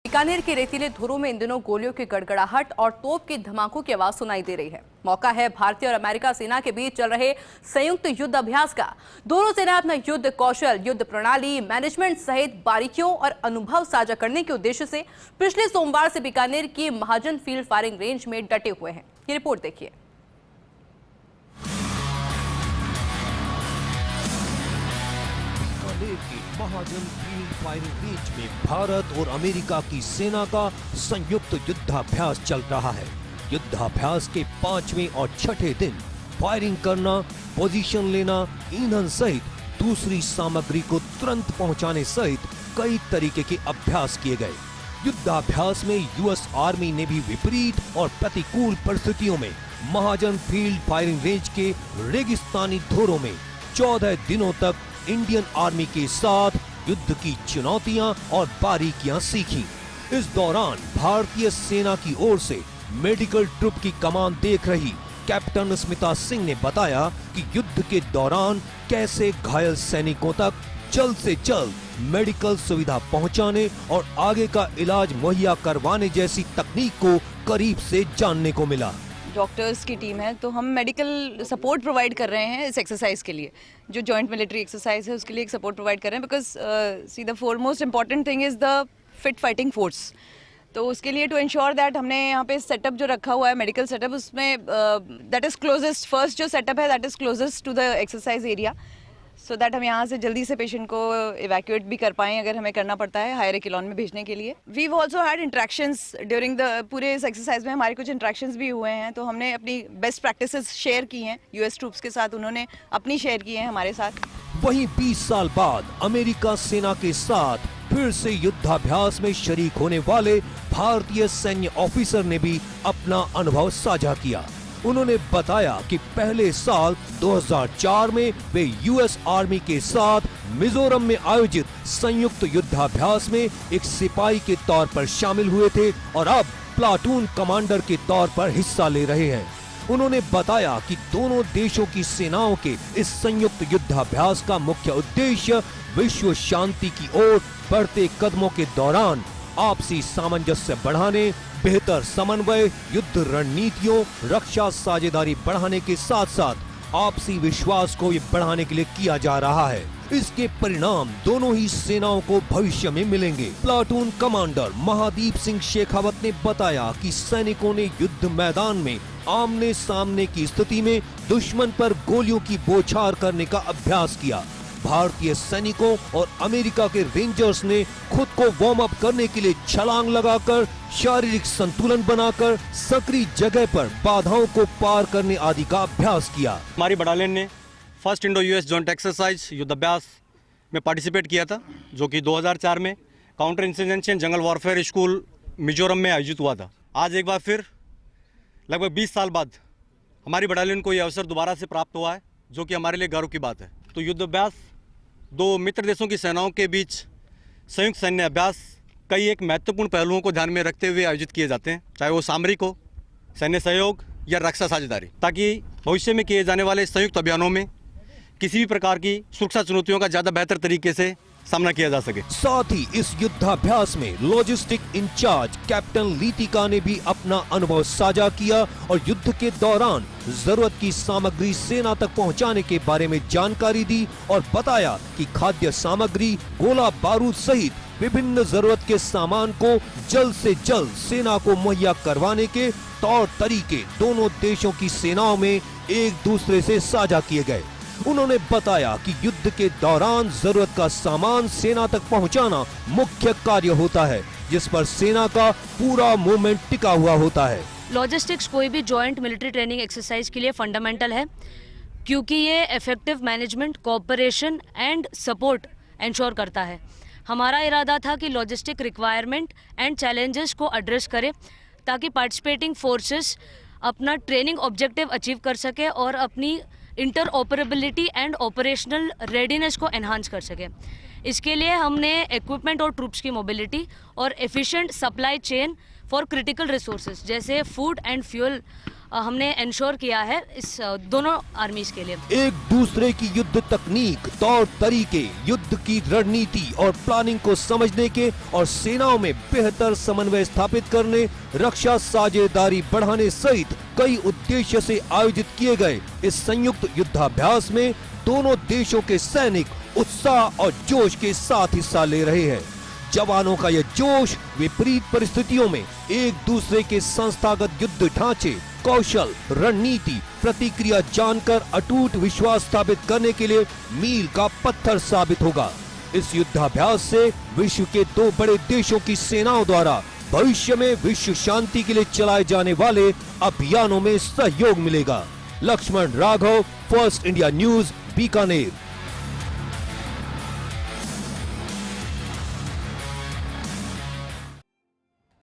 बीकानेर के रेतीले धुरों में इन दिनों गोलियों की गड़गड़ाहट और तोप के धमाकों की आवाज सुनाई दे रही है। मौका है भारतीय और अमेरिका सेना के बीच चल रहे संयुक्त युद्ध अभ्यास का। दोनों सेना अपना युद्ध कौशल, युद्ध प्रणाली, मैनेजमेंट सहित बारीकियों और अनुभव साझा करने के उद्देश्य से पिछले सोमवार से बीकानेर की महाजन फील्ड फायरिंग रेंज में डटे हुए हैं। ये रिपोर्ट देखिए। महाजन फील्ड फायरिंग रेंज में भारत और अमेरिका की सेना का संयुक्त युद्धाभ्यास चल रहा है। युद्धाभ्यास के 5वें और 6ठे दिन फायरिंग करना, पोजीशन लेना, ईंधन सहित दूसरी सामग्री को तुरंत पहुंचाने सहित कई तरीके के अभ्यास किए गए। युद्धाभ्यास में यूएस आर्मी ने भी विपरीत और प्रतिकूल परिस्थितियों में महाजन फील्ड फायरिंग रेंज के रेगिस्तानी धोरों में 14 दिनों तक इंडियन आर्मी के साथ युद्ध की चुनौतियां और बारीकियां सीखी। इस दौरान भारतीय सेना की ओर से मेडिकल ट्रुप की कमान देख रही कैप्टन स्मिता सिंह ने बताया कि युद्ध के दौरान कैसे घायल सैनिकों तक जल्द से जल्द मेडिकल सुविधा पहुंचाने और आगे का इलाज मुहैया करवाने जैसी तकनीक को करीब से जानने को मिला। डॉक्टर्स की टीम है, तो हम मेडिकल सपोर्ट प्रोवाइड कर रहे हैं इस एक्सरसाइज के लिए। जो जॉइंट मिलिट्री एक्सरसाइज है उसके लिए एक सपोर्ट प्रोवाइड कर रहे हैं, because see the foremost important thing is the fit fighting force. तो उसके लिए टू इंश्योर दैट हमने यहाँ पे सेटअप जो रखा हुआ है मेडिकल सेटअप, उसमें दैट इज़ क्लोजेस्ट, फर्स्ट जो सेटअप है that is closest to the exercise area, so that हम यहाँ से जल्दी से पेशेंट को इवैक्यूएट भी कर पाएँ अगर हमें करना पड़ता है हायर एक्लॉन में भेजने के लिए। We also had interactions during the पूरे इस एक्सरसाइज में, हमारे कुछ इंट्रैक्शंस भी हुए हैं, तो हमने अपनी बेस्ट प्रैक्टिसेस शेयर की हैं यूएस ट्रूप्स के साथ, उन्होंने अपनी शेयर की हैं हमारे साथ। वहीं 20 साल बाद अमेरिका सेना के साथ फिर से युद्धाभ्यास में शरीक होने वाले भारतीय सैन्य ऑफिसर ने भी अपना अनुभव साझा किया। उन्होंने बताया कि पहले साल 2004 में वे यूएस आर्मी के साथ मिजोरम में आयोजित संयुक्त युद्धाभ्यास में एक सिपाही के तौर पर शामिल हुए थे और अब प्लाटून कमांडर के तौर पर हिस्सा ले रहे हैं। उन्होंने बताया कि दोनों देशों की सेनाओं के इस संयुक्त युद्धाभ्यास का मुख्य उद्देश्य विश्व शांति की ओर बढ़ते कदमों के दौरान आपसी सामंजस्य बढ़ाने, बेहतर समन्वय, युद्ध रणनीतियों, रक्षा साझेदारी बढ़ाने के साथ साथ आपसी विश्वास को ये बढ़ाने के लिए किया जा रहा है। इसके परिणाम दोनों ही सेनाओं को भविष्य में मिलेंगे। प्लाटून कमांडर महादीप सिंह शेखावत ने बताया कि सैनिकों ने युद्ध मैदान में आमने सामने की स्थिति में दुश्मन पर गोलियों की बौछार करने का अभ्यास किया। भारतीय सैनिकों और अमेरिका के रेंजर्स ने खुद को वार्म अप करने के लिए छलांग लगाकर, शारीरिक संतुलन बनाकर, सक्रिय जगह पर बाधाओं को पार करने आदि का अभ्यास किया। हमारी बटालियन ने first Indo US joint exercise युद्धाभ्यास में पार्टिसिपेट किया था, जो कि 2004 में counter insurgency and jungle warfare school Mizoram में आयोजित हुआ था। आज एक बार फिर लगभग 20 साल बाद हमारी बटालियन को यह अवसर दोबारा से प्राप्त हुआ है, जो कि हमारे लिए गर्व की बात है। तो युद्धाभ्यास दो मित्र देशों की सेनाओं के बीच संयुक्त सैन्य अभ्यास कई एक महत्वपूर्ण पहलुओं को ध्यान में रखते हुए आयोजित किए जाते हैं, चाहे वो सामरिक हो, सैन्य सहयोग या रक्षा साझेदारी, ताकि भविष्य में किए जाने वाले संयुक्त अभियानों में किसी भी प्रकार की सुरक्षा चुनौतियों का ज्यादा बेहतर तरीके से सामना किया जा सके। साथ ही इस युद्धाभ्यास में लॉजिस्टिक इंचार्ज कैप्टन लीतिका ने भी अपना अनुभव साझा किया और युद्ध के दौरान जरूरत की सामग्री सेना तक पहुंचाने के बारे में जानकारी दी और बताया कि खाद्य सामग्री, गोला बारूद सहित विभिन्न जरूरत के सामान को जल्द से जल्द सेना को मुहैया करवाने के तौर तरीके दोनों देशों की सेनाओं में एक दूसरे से साझा किए गए। उन्होंने बताया कि युद्ध के दौरान जरूरत का सामान सेना तक पहुंचाना मुख्य कार्य होता है, जिस पर सेना का पूरा मूवमेंट टिका हुआ होता है। लॉजिस्टिक्स कोई भी जॉइंट मिलिट्री ट्रेनिंग एक्सरसाइज के लिए फंडामेंटल है, क्योंकि ये effective management, cooperation and support ensure करता है। हमारा इरादा था कि लॉजिस्टिक रिक्वायरमेंट एंड चैलेंजेस को एड्रेस करें, ताकि पार्टिसिपेटिंग फोर्सेस अपना ट्रेनिंग ऑब्जेक्टिव अचीव कर सके और अपनी inter operability and operational readiness को एनहांस कर सके। इसके लिए हमने इक्विपमेंट और ट्रूप्स की मोबिलिटी और efficient supply chain for critical resources जैसे फूड एंड फ्यूल हमने इंश्योर किया है इस दोनों आर्मीज के लिए। एक दूसरे की युद्ध तकनीक, तौर तरीके, युद्ध की रणनीति और प्लानिंग को समझने के और सेनाओं में बेहतर समन्वय स्थापित करने, रक्षा साझेदारी बढ़ाने सहित कई उद्देश्य से आयोजित किए गए इस संयुक्त युद्धाभ्यास में दोनों देशों के सैनिक उत्साह और जोश के साथ हिस्सा ले रहे हैं। जवानों का यह जोश विपरीत परिस्थितियों में एक दूसरे के संस्थागत युद्ध ढांचे, कौशल, रणनीति, प्रतिक्रिया जानकर अटूट विश्वास स्थापित करने के लिए मील का पत्थर साबित होगा। इस युद्धाभ्यास से विश्व के दो बड़े देशों की सेनाओं द्वारा भविष्य में विश्व शांति के लिए चलाए जाने वाले अभियानों में सहयोग मिलेगा। Lakshman Raghav, First India news, Bikaner.